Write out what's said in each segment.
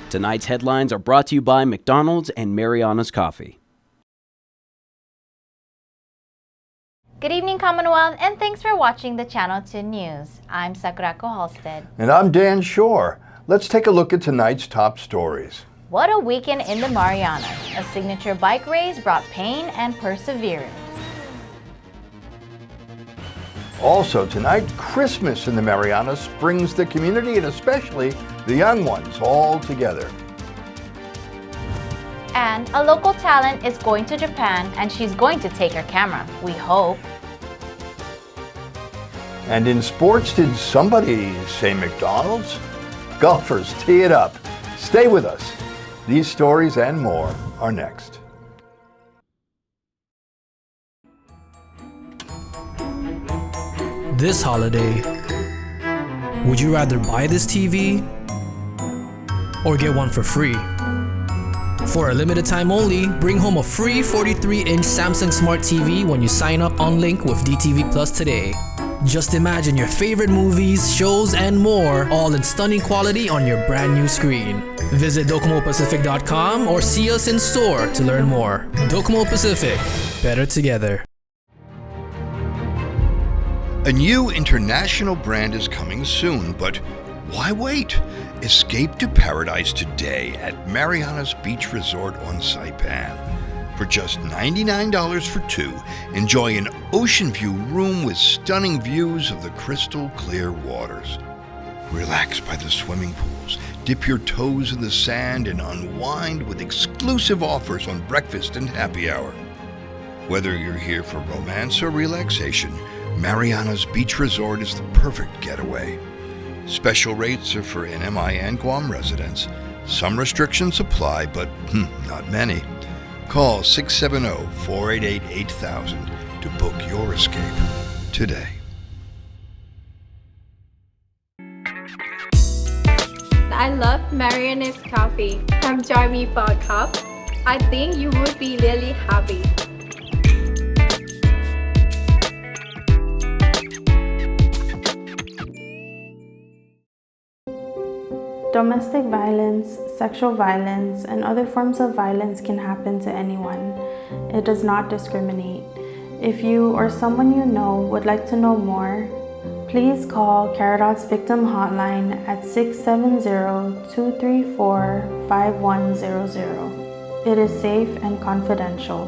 Tonight's headlines are brought to you by McDonald's and Marianas Coffee. Good evening, Commonwealth, and thanks for watching the Channel 2 News. I'm Sakurako Halstead. And I'm Dan Shore. Let's take a look at tonight's top stories. What a weekend in the Marianas. A signature bike race brought pain and perseverance. Also tonight, Christmas in the Marianas brings the community and especially the young ones all together. And a local talent is going to Japan and she's going to take her camera, we hope. And in sports, did somebody say McDonald's? Golfers, tee it up. Stay with us. These stories and more are next. This holiday, would you rather buy this TV or get one for free? For a limited time only, bring home a free 43-inch Samsung Smart TV when you sign up on Link with DTV Plus today. Just imagine your favorite movies, shows, and more, all in stunning quality on your brand new screen. Visit DocomoPacific.com or see us in store to learn more. Docomo Pacific, better together. A new international brand is coming soon, but why wait? Escape to paradise today at Marianas Beach Resort on Saipan. For just $99 for two, enjoy an ocean view room with stunning views of the crystal clear waters. Relax by the swimming pools, dip your toes in the sand, and unwind with exclusive offers on breakfast and happy hour. Whether you're here for romance or relaxation, Marianas Beach Resort is the perfect getaway. Special rates are for NMI and Guam residents. Some restrictions apply, but not many. Call 670-488-8000 to book your escape today. I love Marianas Coffee. Come join me for a cup. I think you would be really happy. Domestic violence, sexual violence, and other forms of violence can happen to anyone. It does not discriminate. If you or someone you know would like to know more, please call Caradot's Victim Hotline at 670-234-5100. It is safe and confidential.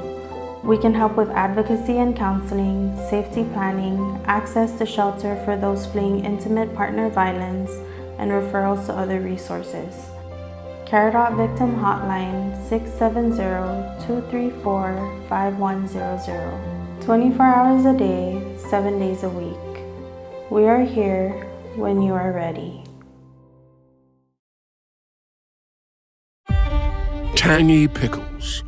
We can help with advocacy and counseling, safety planning, access to shelter for those fleeing intimate partner violence, and referrals to other resources. Caradot Victim Hotline 670-234-5100. 24 hours a day, 7 days a week. We are here when you are ready. Tangy pickles,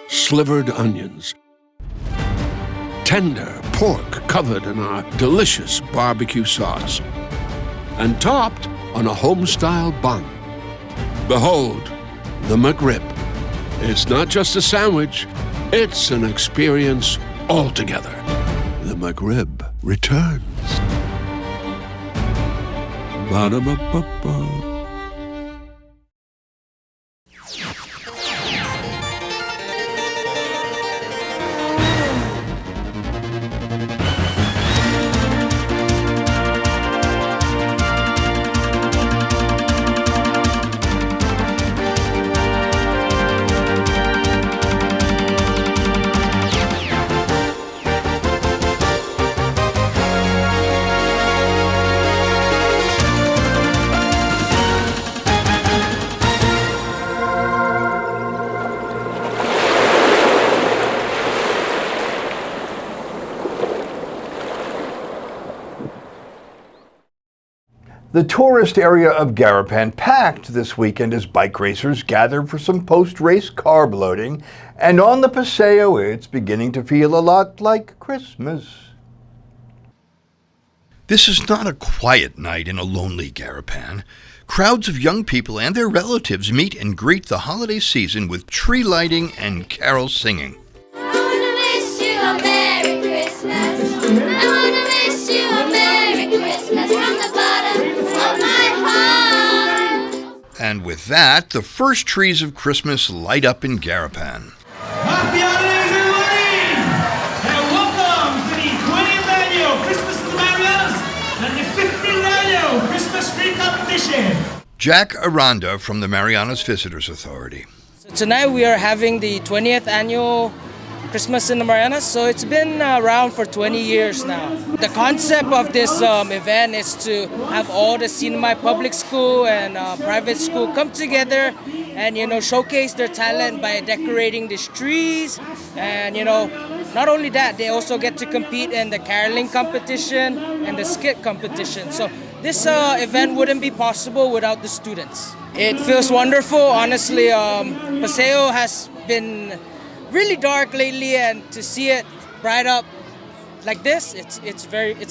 slivered onions, tender pork covered in our delicious barbecue sauce, and topped on a home-style bun. Behold, the McRib. It's not just a sandwich, it's an experience altogether. The McRib returns. Ba-da-ba-ba-ba. The tourist area of Garapan packed this weekend as bike racers gathered for some post-race carb loading, and on the Paseo it's beginning to feel a lot like Christmas. This is not a quiet night in a lonely Garapan. Crowds of young people and their relatives meet and greet the holiday season with tree lighting and carol singing. I wanna wish you a Merry Christmas. I wanna wish you a Merry Christmas from the bottom of my heart. And with that, the first trees of Christmas light up in Garapan. Happy holidays, everybody! And welcome to the 20th annual Christmas in the Marianas and the 15th annual Christmas tree competition. Jack Aranda from the Marianas Visitors Authority. So tonight we are having the 20th annual Christmas in the Marianas, so it's been around for 20 years now. The concept of this event is to have all the semi public school and private school come together and showcase their talent by decorating these trees. And not only that, they also get to compete in the caroling competition and the skit competition. So this event wouldn't be possible without the students. It feels wonderful, honestly. Paseo has been really dark lately, and to see it bright up like this, it's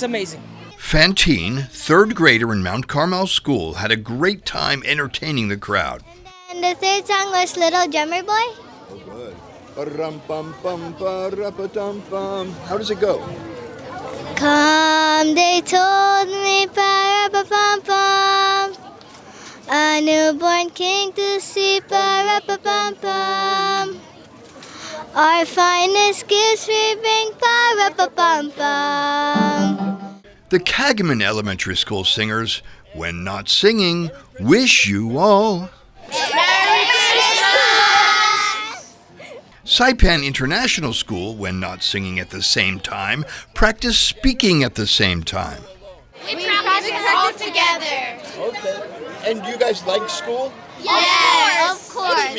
amazing. Fantine, third grader in Mount Carmel School, had a great time entertaining the crowd. And the third song was Little Drummer Boy. Oh, good. How does it go? Come, they told me, pa-ra-pa-pum-pum, a newborn king to see, pa-ra-pa-pum-pum. Our finest gifts we bring, pa-ra-pa-pum-pum. The Kagaman Elementary School singers, when not singing, wish you all Merry Christmas! Saipan International School, when not singing at the same time, practice speaking at the same time. We practice all together. Okay. And you guys like school? Yes, of course.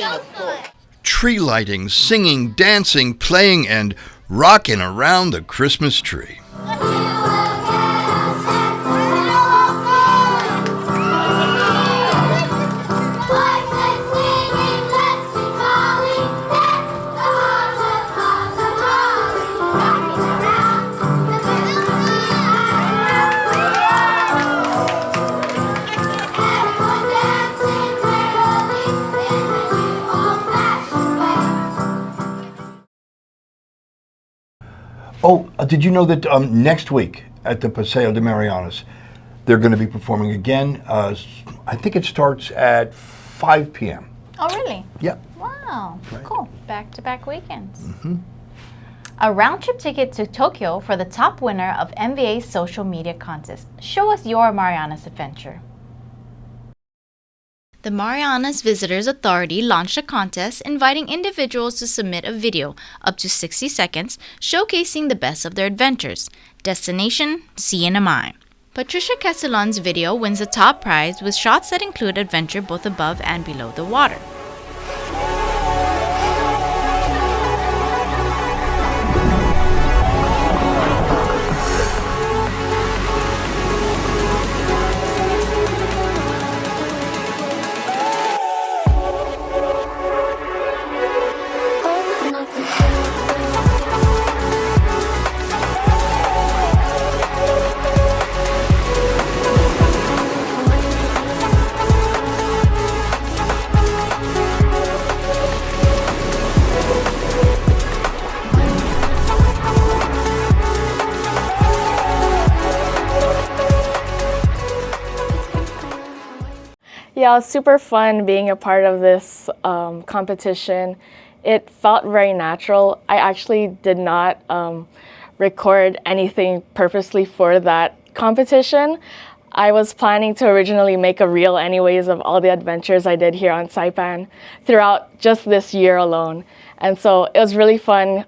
Tree lighting, singing, dancing, playing, and rocking around the Christmas tree. Oh, did you know that next week at the Paseo de Marianas, they're going to be performing again? I think it starts at 5 p.m. Oh, really? Yeah. Wow, Right. cool. Back-to-back weekends. A round-trip ticket to Tokyo for the top winner of MVA's social media contest. Show us your Marianas adventure. The Marianas Visitors Authority launched a contest inviting individuals to submit a video up to 60 seconds showcasing the best of their adventures. Destination, CNMI. Patricia Castellon's video wins the top prize with shots that include adventure both above and below the water. Yeah, it was super fun being a part of this competition. It felt very natural. I actually did not record anything purposely for that competition. I was planning to originally make a reel anyways of all the adventures I did here on Saipan throughout just this year alone. And so it was really fun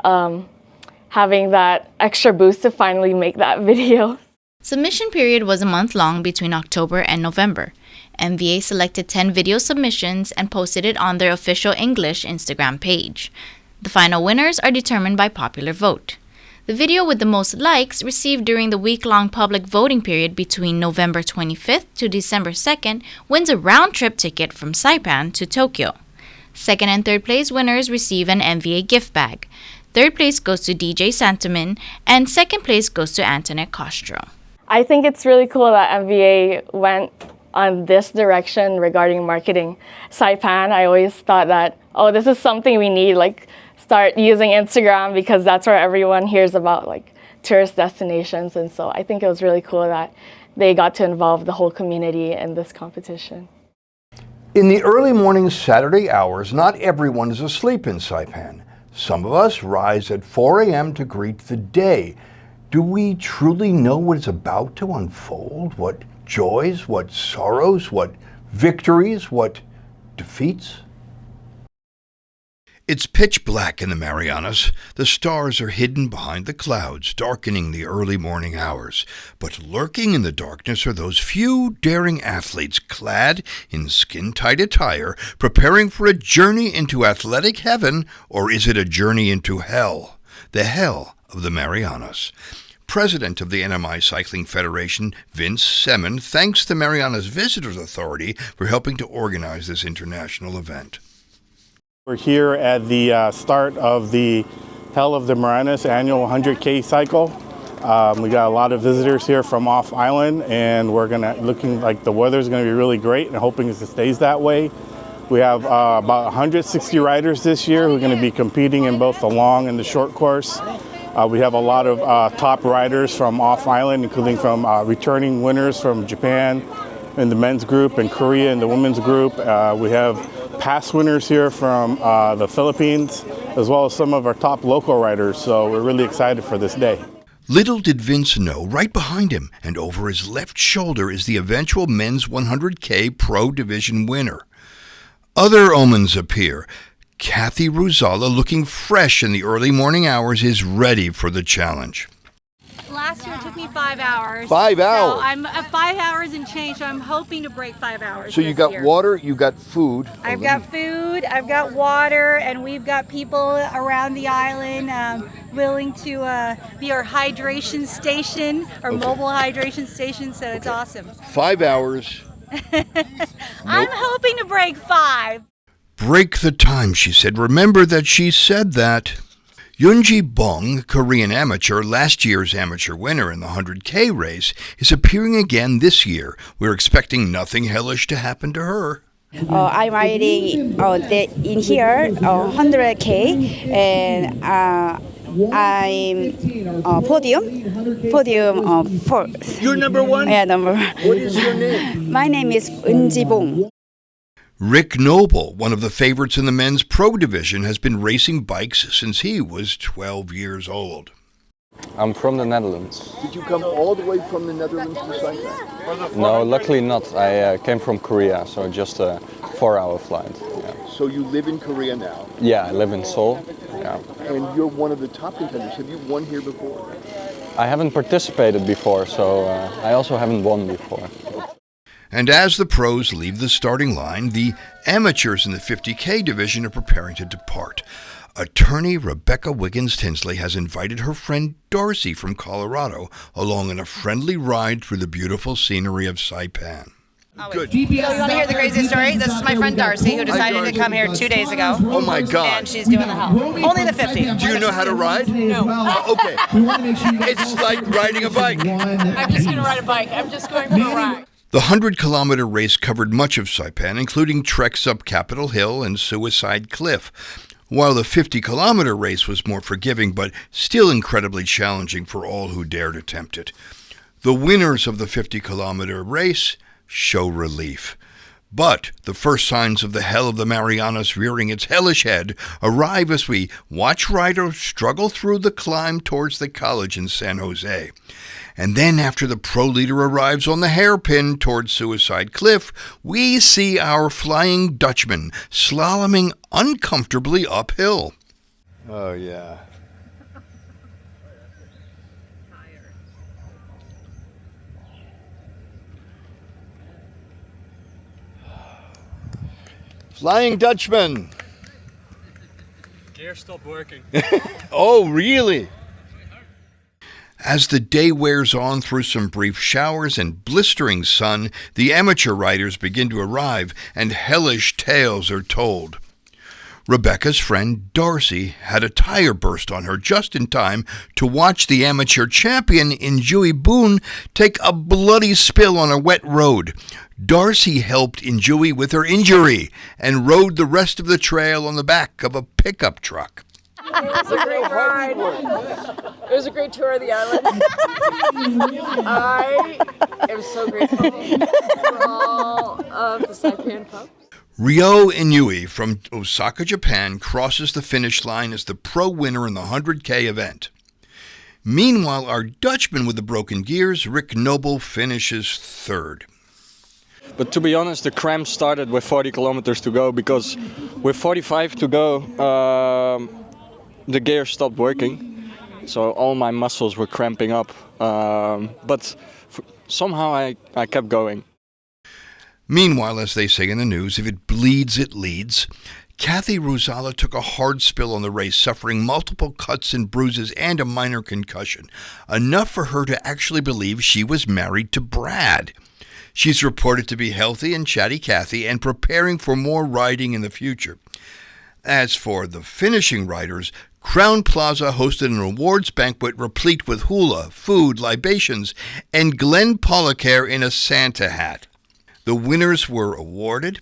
having that extra boost to finally make that video. Submission period was a month long between October and November. MVA selected 10 video submissions and posted it on their official English Instagram page. The final winners are determined by popular vote. The video with the most likes received during the week-long public voting period between November 25th to December 2nd wins a round-trip ticket from Saipan to Tokyo. Second and third place winners receive an MVA gift bag. Third place goes to DJ Santamin, and second place goes to Antoinette Castro. I think it's really cool that MVA went on this direction regarding marketing. Saipan, I always thought that, oh, this is something we need, like start using Instagram because that's where everyone hears about like tourist destinations. And so I think it was really cool that they got to involve the whole community in this competition. In the early morning Saturday hours, not everyone is asleep in Saipan. Some of us rise at 4 a.m. to greet the day. Do we truly know what is about to unfold? What joys, what sorrows, what victories, what defeats? It's pitch black in the Marianas. The stars are hidden behind the clouds, darkening the early morning hours. But lurking in the darkness are those few daring athletes clad in skin-tight attire, preparing for a journey into athletic heaven, or is it a journey into hell? The hell of the Marianas. President of the NMI Cycling Federation, Vince Semin, thanks the Marianas Visitors Authority for helping to organize this international event. We're here at the start of the Hell of the Marianas annual 100K cycle. We got a lot of visitors here from off island, and we're looking like the weather's going to be really great, and hoping it stays that way. We have about 160 riders this year who are going to be competing in both the long and the short course. We have a lot of top riders from off island, including from returning winners from Japan in the men's group and Korea in the women's group. We have past winners here from the Philippines, as well as some of our top local riders, so we're really excited for this day. Little did Vince know, right behind him and over his left shoulder is the eventual men's 100K Pro Division winner. Other omens appear. Kathy Ruzala, looking fresh in the early morning hours, is ready for the challenge. Last year it took me 5 hours. 5 hours? So I'm at 5 hours and change, so I'm hoping to break 5 hours. So you got year. water, you got food. I've got food, I've got water, and we've got people around the island willing to be our hydration station, our mobile hydration station, so it's awesome. 5 hours. I'm hoping to break 5. Break the time, she said. Remember that she said that. Yoonji Bong, Korean amateur, last year's amateur winner in the 100K race, is appearing again this year. We're expecting nothing hellish to happen to her. I'm riding in here 100K, and I'm podium fourth. You're number one? Yeah, number one. What is your name? My name is Eunji Bong. Rick Noble, one of the favorites in the men's pro division, has been racing bikes since he was 12 years old. I'm from the Netherlands. Did you come all the way from the Netherlands to Saipan? No, luckily not. I came from Korea, so just a 4-hour flight. Yeah. So you live in Korea now? Yeah, I live in Seoul. Yeah. And you're one of the top contenders. Have you won here before? I haven't participated before, so I also haven't won before. And as the pros leave the starting line, the amateurs in the 50K division are preparing to depart. Attorney Rebecca Wiggins Tinsley has invited her friend Darcy from Colorado along on a friendly ride through the beautiful scenery of Saipan. Good. So you want to hear the crazy story? This is my friend Darcy, who decided to come here 2 days ago. Oh my God. And she's doing the hell. Only the 50. Do you know how to ride? No. Okay. It's like riding a bike. I'm just going to ride a bike. I'm just going for a ride. The 100-kilometer race covered much of Saipan, including treks up Capitol Hill and Suicide Cliff, while the 50-kilometer race was more forgiving but still incredibly challenging for all who dared attempt it. The winners of the 50-kilometer race show relief. But the first signs of the hell of the Marianas rearing its hellish head arrive as we watch riders struggle through the climb towards the college in San Jose. And then after the pro leader arrives on the hairpin towards Suicide Cliff, we see our Flying Dutchman slaloming uncomfortably uphill. Oh, yeah. Flying Dutchman. Gear stopped working. Oh, really? As the day wears on through some brief showers and blistering sun, the amateur riders begin to arrive and hellish tales are told. Rebecca's friend Darcy had a tire burst on her just in time to watch the amateur champion Injui Boone take a bloody spill on a wet road. Darcy helped Injui with her injury and rode the rest of the trail on the back of a pickup truck. It was a great ride. It was a great tour of the island. I am so grateful for all of the Saipan pups. Ryo Inui from Osaka, Japan, crosses the finish line as the pro winner in the 100K event. Meanwhile, our Dutchman with the broken gears, Rick Noble, finishes third. But to be honest, the cramps started with 40 kilometers to go, because with 45 to go, the gear stopped working. So all my muscles were cramping up. But somehow I kept going. Meanwhile, as they say in the news, if it bleeds, it leads. Kathy Ruzala took a hard spill on the race, suffering multiple cuts and bruises and a minor concussion, enough for her to actually believe she was married to Brad. She's reported to be healthy and chatty Kathy and preparing for more riding in the future. As for the finishing riders, Crown Plaza hosted an awards banquet replete with hula, food, libations, and Glenn Pollicare in a Santa hat. The winners were awarded,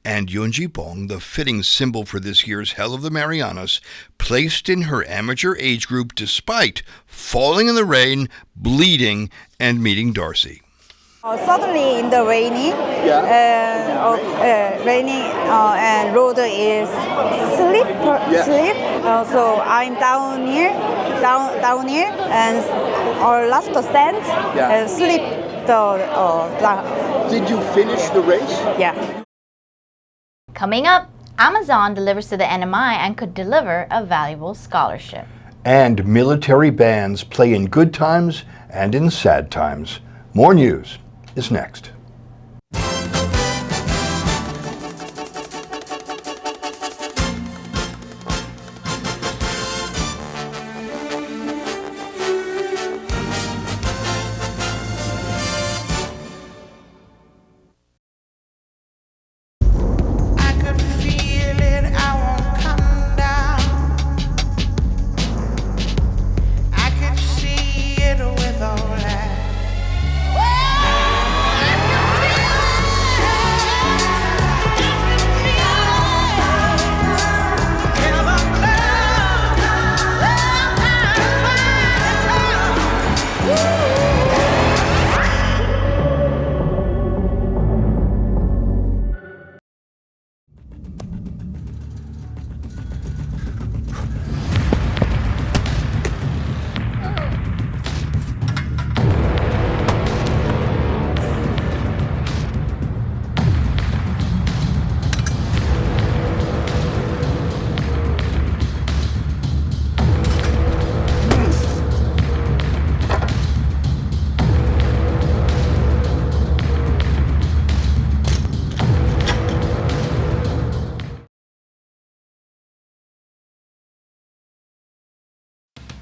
and Yunji Bong, the fitting symbol for this year's Hell of the Marianas, placed in her amateur age group despite falling in the rain, bleeding, and meeting Darcy. Suddenly in the raining, and road is slip. So I'm down here, and our last stand slip. Did you finish the race? Yeah. Coming up, Amazon delivers to the NMI and could deliver a valuable scholarship. And military bands play in good times and in sad times. More news is next.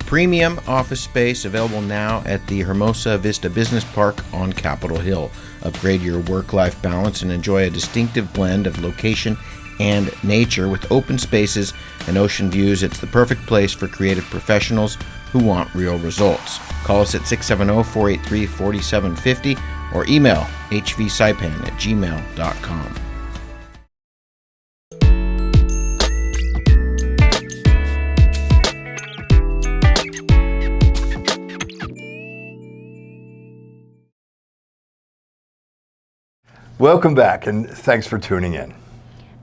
Premium office space available now at the Hermosa Vista Business Park on Capitol Hill. Upgrade your work-life balance and enjoy a distinctive blend of location and nature with open spaces and ocean views. It's the perfect place for creative professionals who want real results. Call us at 670-483-4750 or email hvsaipan@gmail.com. Welcome back, and thanks for tuning in.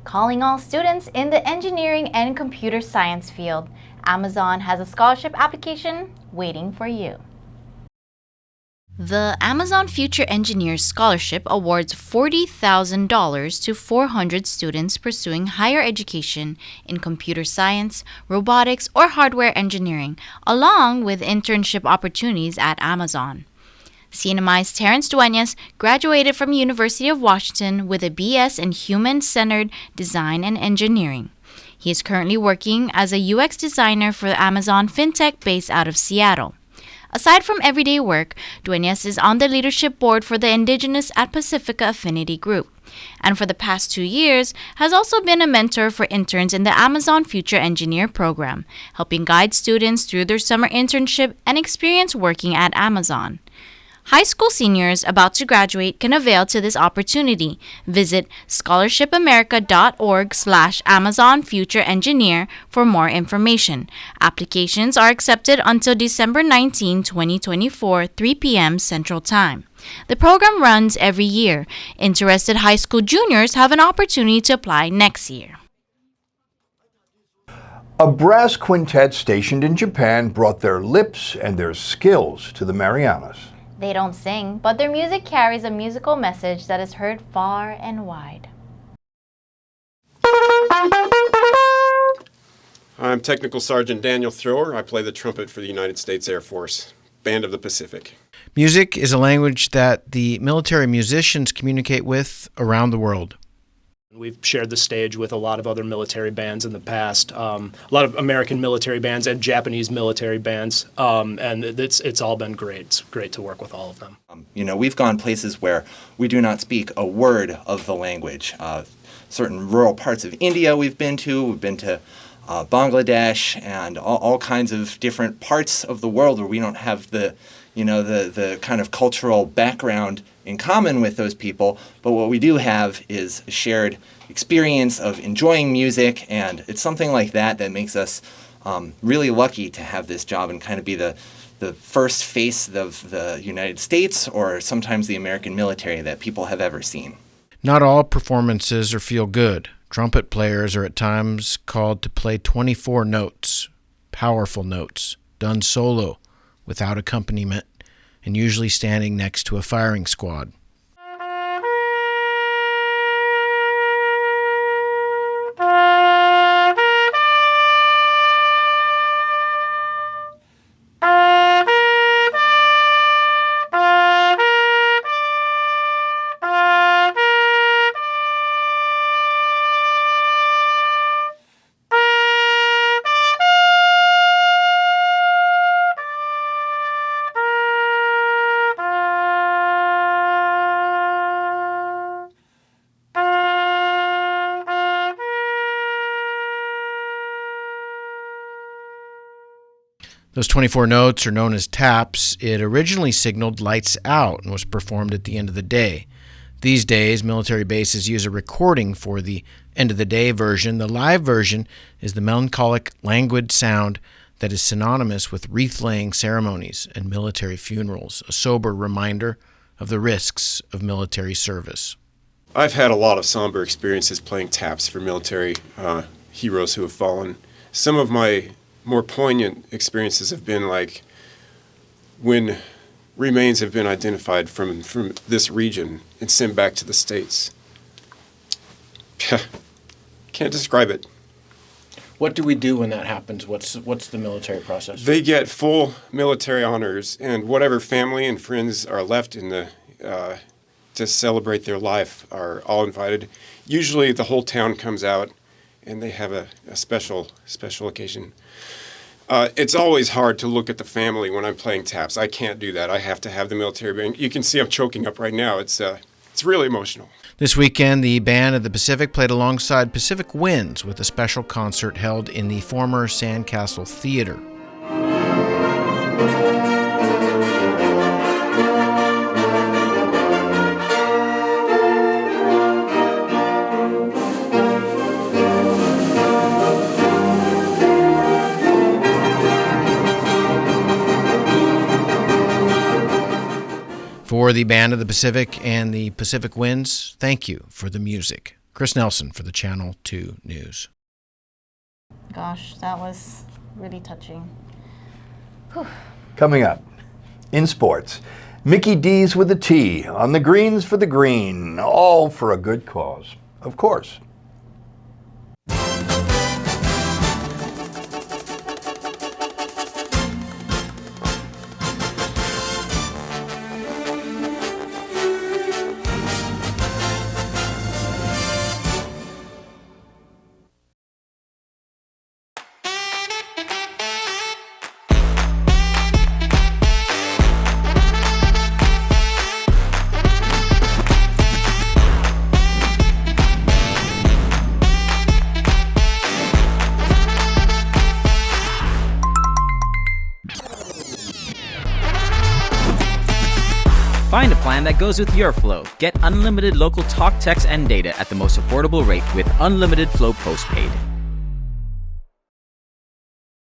Calling all students in the engineering and computer science field, Amazon has a scholarship application waiting for you. The Amazon Future Engineers Scholarship awards $40,000 to 400 students pursuing higher education in computer science, robotics, or hardware engineering, along with internship opportunities at Amazon. CNMI's Terrence Duenas graduated from University of Washington with a BS in Human-Centered Design and Engineering. He is currently working as a UX designer for Amazon FinTech based out of Seattle. Aside from everyday work, Duenas is on the leadership board for the Indigenous at Pacifica Affinity Group, and for the past 2 years has also been a mentor for interns in the Amazon Future Engineer program, helping guide students through their summer internship and experience working at Amazon. High school seniors about to graduate can avail to this opportunity. Visit scholarshipamerica.org/Amazon Future Engineer for more information. Applications are accepted until December 19, 2024, 3 p.m. Central Time. The program runs every year. Interested high school juniors have an opportunity to apply next year. A brass quintet stationed in Japan brought their lips and their skills to the Marianas. They don't sing, but their music carries a musical message that is heard far and wide. I'm Technical Sergeant Daniel Thrower. I play the trumpet for the United States Air Force, Band of the Pacific. Music is a language that the military musicians communicate with around the world. We've shared the stage with a lot of other military bands in the past, a lot of American military bands and Japanese military bands, and it's all been great. It's great to work with all of them. We've gone places where we do not speak a word of the language. Certain rural parts of India we've been to Bangladesh and all kinds of different parts of the world where we don't have the kind of cultural background in common with those people, but what we do have is a shared experience of enjoying music, and it's something like that makes us really lucky to have this job and kind of be the first face of the United States or sometimes the American military that people have ever seen. Not all performances are feel good. Trumpet players are at times called to play 24 notes, powerful notes, done solo, without accompaniment, and usually standing next to a firing squad. Those 24 notes are known as taps. It originally signaled lights out and was performed at the end of the day. These days, military bases use a recording for the end-of-the-day version. The live version is the melancholic, languid sound that is synonymous with wreath-laying ceremonies and military funerals, a sober reminder of the risks of military service. I've had a lot of somber experiences playing taps for military heroes who have fallen. Some of my more poignant experiences have been like when remains have been identified from this region and sent back to the States. Can't describe it. What do we do when that happens? What's the military process? They get full military honors, and whatever family and friends are left in the to celebrate their life are all invited. Usually the whole town comes out and they have a special occasion. It's always hard to look at the family when I'm playing taps. I can't do that. I have to have the military band. You can see I'm choking up right now. It's really emotional. This weekend, the Band of the Pacific played alongside Pacific Winds with a special concert held in the former Sandcastle Theater. For the Band of the Pacific and the Pacific Winds, thank you for the music. Chris Nelson for the Channel 2 News. Gosh, that was really touching. Whew. Coming up, in sports, Mickey D's with a T, on the greens for the green, all for a good cause, of course. Find a plan that goes with your flow. Get unlimited local talk, text, and data at the most affordable rate with Unlimited Flow Postpaid.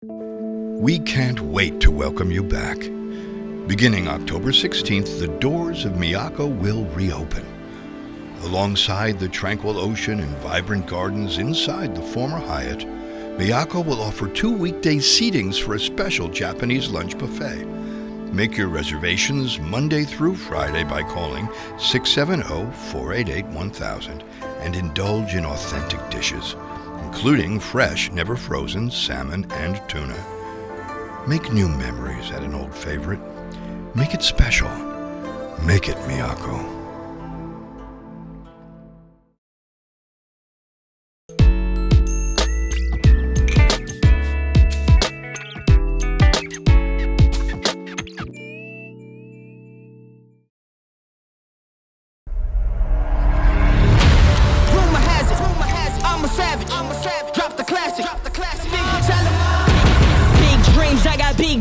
We can't wait to welcome you back. Beginning October 16th, the doors of Miyako will reopen. Alongside the tranquil ocean and vibrant gardens inside the former Hyatt, Miyako will offer 2 weekday seatings for a special Japanese lunch buffet. Make your reservations Monday through Friday by calling 670-488-1000 and indulge in authentic dishes, including fresh, never frozen salmon and tuna. Make new memories at an old favorite. Make it special. Make it Miyako.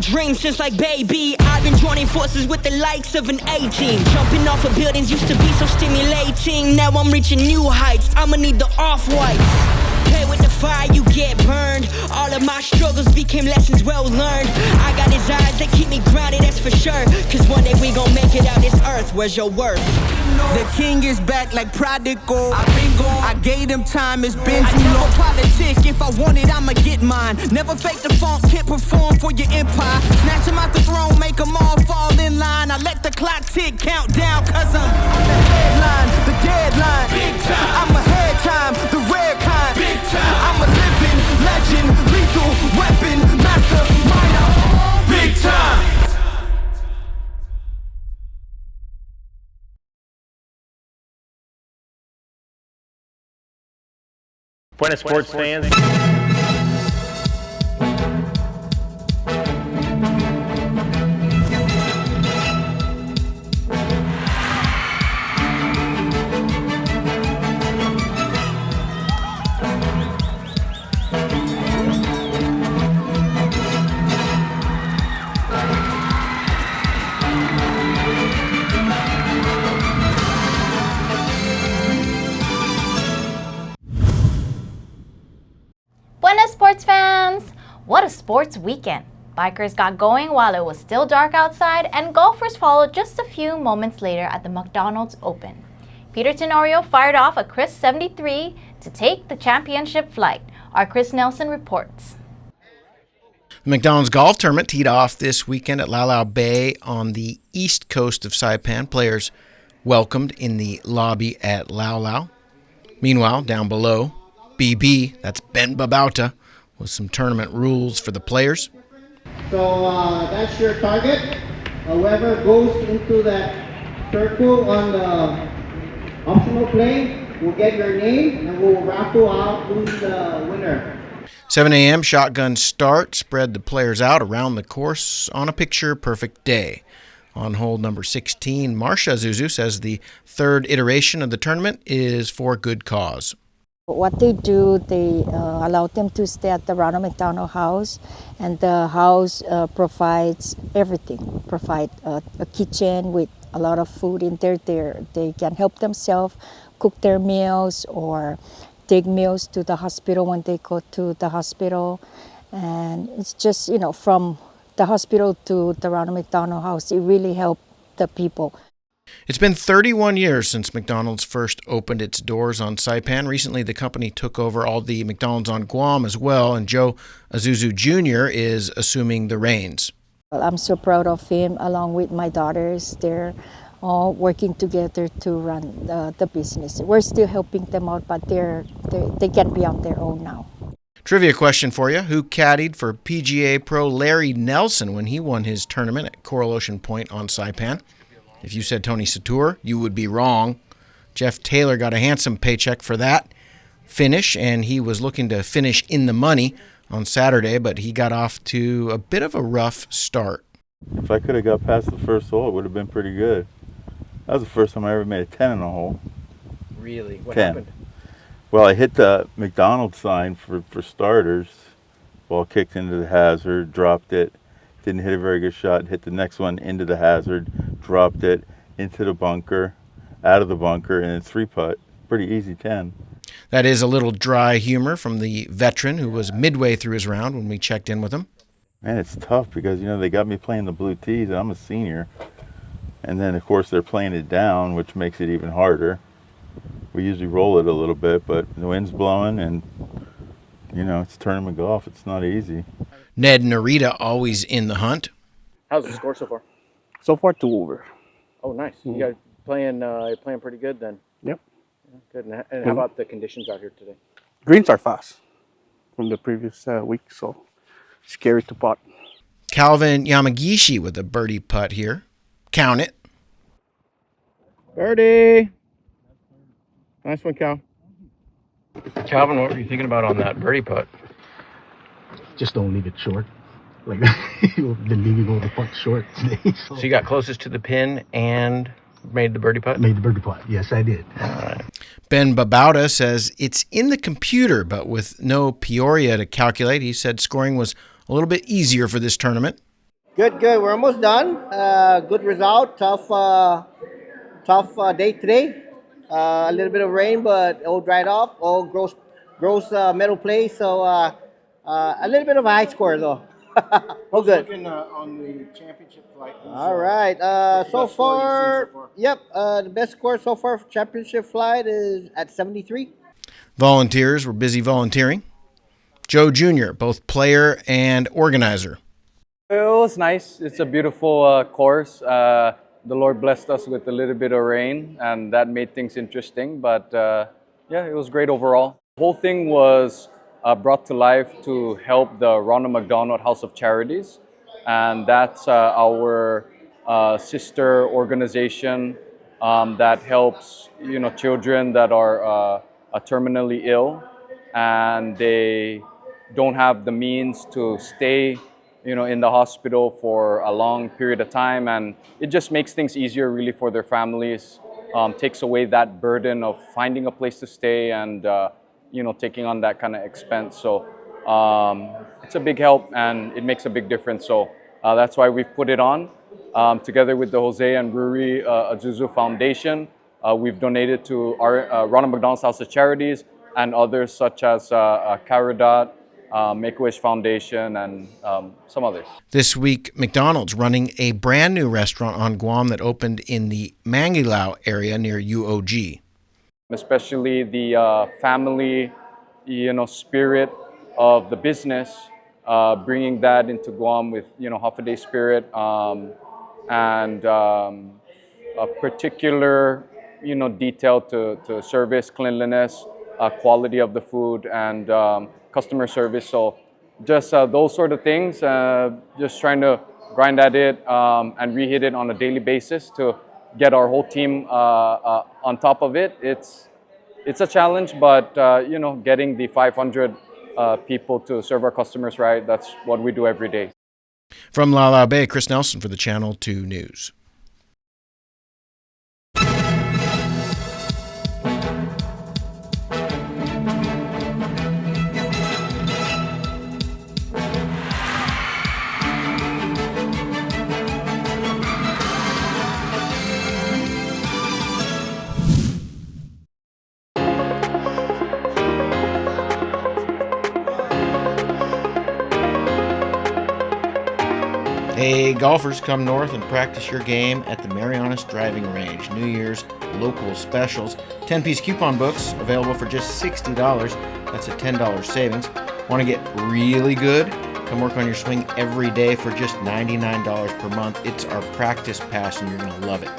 Dreams since like baby, I've been joining forces with the likes of an A-team. Jumping off of buildings used to be so stimulating. Now I'm reaching new heights, I'ma need the off-whites. Play with the fire, you get burned. All of my struggles became lessons well learned. I got his eyes, they keep me grounded, that's for sure. Cause one day we gon' make it out this earth, where's your worth? The king is back like prodigal. I've been gone, I gave him time, it's been too long. Politic, if I want it, I'ma get mine. Never fake the funk, can't perform for your empire. Snatch him out the throne, make them all fall in line. I let the clock tick, count down, cause I'm the headline, the deadline. Big time. I'm ahead time, the rare kind. Big time. I'm a living legend, lethal weapon, mastermind. Big time. Buenas sports fans. Buenas sports fans! What a sports weekend! Bikers got going while it was still dark outside, and golfers followed just a few moments later at the McDonald's Open. Peter Tenorio fired off a crisp 73 to take the championship flight. Our Chris Nelson reports. The McDonald's golf tournament teed off this weekend at LauLau Bay on the east coast of Saipan. Players welcomed in the lobby at LauLau. Meanwhile, down below, BB, that's Ben Babauta, with some tournament rules for the players. So that's your target. Whoever goes into that circle on the optional play will get your name and we'll raffle out who's the winner. 7 a.m. shotgun start spread the players out around the course on a picture-perfect day. On hole number 16, Marcia Zuzu says the third iteration of the tournament is for good cause. What they do, they allow them to stay at the Ronald McDonald House, and the house provides everything. Provide a kitchen with a lot of food in there. They can help themselves cook their meals or take meals to the hospital when they go to the hospital. And it's just, from the hospital to the Ronald McDonald House, it really helped the people. It's been 31 years since McDonald's first opened its doors on Saipan. Recently, the company took over all the McDonald's on Guam as well, and Joe Azuzu Jr. is assuming the reins. I'm so proud of him, along with my daughters. They're all working together to run the business. We're still helping them out, but they can be on their own now. Trivia question for you. Who caddied for PGA pro Larry Nelson when he won his tournament at Coral Ocean Point on Saipan? If you said Tony Satur, you would be wrong. Jeff Taylor got a handsome paycheck for that finish, and he was looking to finish in the money on Saturday, but he got off to a bit of a rough start. If I could have got past the first hole, it would have been pretty good. That was the first time I ever made a 10 in a hole. Really? What 10. happened? Well, I hit the McDonald's sign for starters. Ball kicked into the hazard, dropped it. Didn't hit a very good shot. Hit the next one into the hazard, dropped it, into the bunker, out of the bunker, and it's 3-putt. Pretty easy 10. That is a little dry humor from the veteran who was midway through his round when we checked in with him. Man, it's tough because, they got me playing the blue tees, and I'm a senior. And then, of course, they're playing it down, which makes it even harder. We usually roll it a little bit, but the wind's blowing, and, it's tournament golf. It's not easy. Ned and Narita always in the hunt. How's the score so far? So far, 2 over. Oh, nice. You guys playing pretty good then. Yep. Good. And how about the conditions out here today? Greens are fast from the previous week, so scary to putt. Calvin Yamagishi with a birdie putt here. Count it. Birdie. Nice one, Cal. Calvin, what were you thinking about on that birdie putt? Just don't leave it short. Like, been leaving all the putts short today. So you got closest to the pin and made the birdie putt? Made the birdie putt. Yes, I did. All right. Ben Babauta says it's in the computer, but with no Peoria to calculate. He said scoring was a little bit easier for this tournament. Good. We're almost done. Good result. Tough day today. A little bit of rain, but all dried off. All gross metal play. So a little bit of a high score though. Oh, good. Looking on the championship flight. All right. So far, yep. The best score so far for championship flight is at 73. Volunteers were busy volunteering. Joe Jr., both player and organizer. It was nice. It's a beautiful course. The Lord blessed us with a little bit of rain, and that made things interesting. But yeah, it was great overall. The whole thing was brought to life to help the Ronald McDonald House of Charities, and that's our sister organization that helps children that are terminally ill, and they don't have the means to stay in the hospital for a long period of time, and it just makes things easier really for their families, takes away that burden of finding a place to stay and taking on that kind of expense. So it's a big help and it makes a big difference. So that's why we've put it on. Together with the Jose and Ruri Azuzu Foundation, we've donated to our Ronald McDonald's House of Charities and others such as Caridot, Make-A-Wish Foundation, and some others. This week, McDonald's running a brand new restaurant on Guam that opened in the Mangilao area near UOG. Especially the family, spirit of the business, bringing that into Guam with, Hafaday spirit, and a particular, detail to service, cleanliness, quality of the food, and customer service. So just those sort of things, just trying to grind at it and reheat it on a daily basis to get our whole team on top of it. It's a challenge, but getting the 500 people to serve our customers right, that's what we do every day. From LauLau Bay, Chris Nelson for the Channel 2 News. Hey, golfers, come north and practice your game at the Marianas Driving Range. New Year's local specials. 10-piece coupon books available for just $60. That's a $10 savings. Want to get really good? Come work on your swing every day for just $99 per month. It's our practice pass and you're going to love it.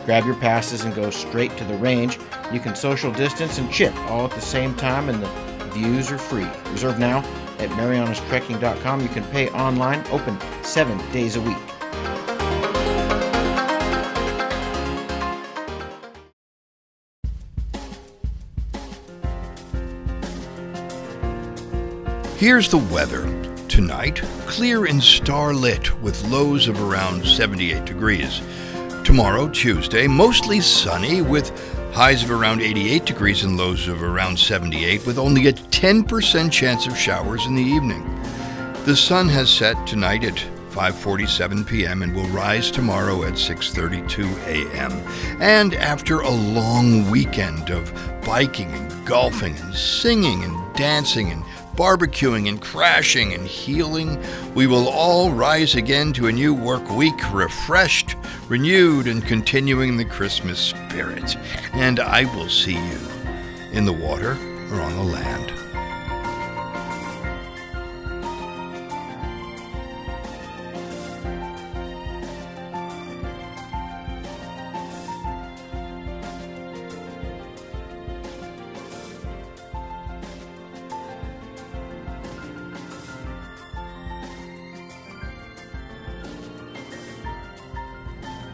Grab your passes and go straight to the range. You can social distance and chip all at the same time, and the views are free. Reserve now at marianastrekking.com. You can pay online, open 7 days a week. Here's the weather. Tonight, clear and starlit with lows of around 78 degrees. Tomorrow, Tuesday, mostly sunny with highs of around 88 degrees and lows of around 78 with only a 10% chance of showers in the evening. The sun has set tonight at 5:47 p.m. and will rise tomorrow at 6:32 a.m. And after a long weekend of biking and golfing and singing and dancing and barbecuing and crashing and healing, we will all rise again to a new work week, refreshed, renewed, and continuing the Christmas spirit. And I will see you in the water or on the land.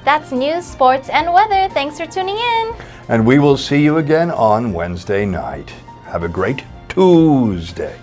That's news, sports, and weather. Thanks for tuning in. And we will see you again on Wednesday night. Have a great Tuesday.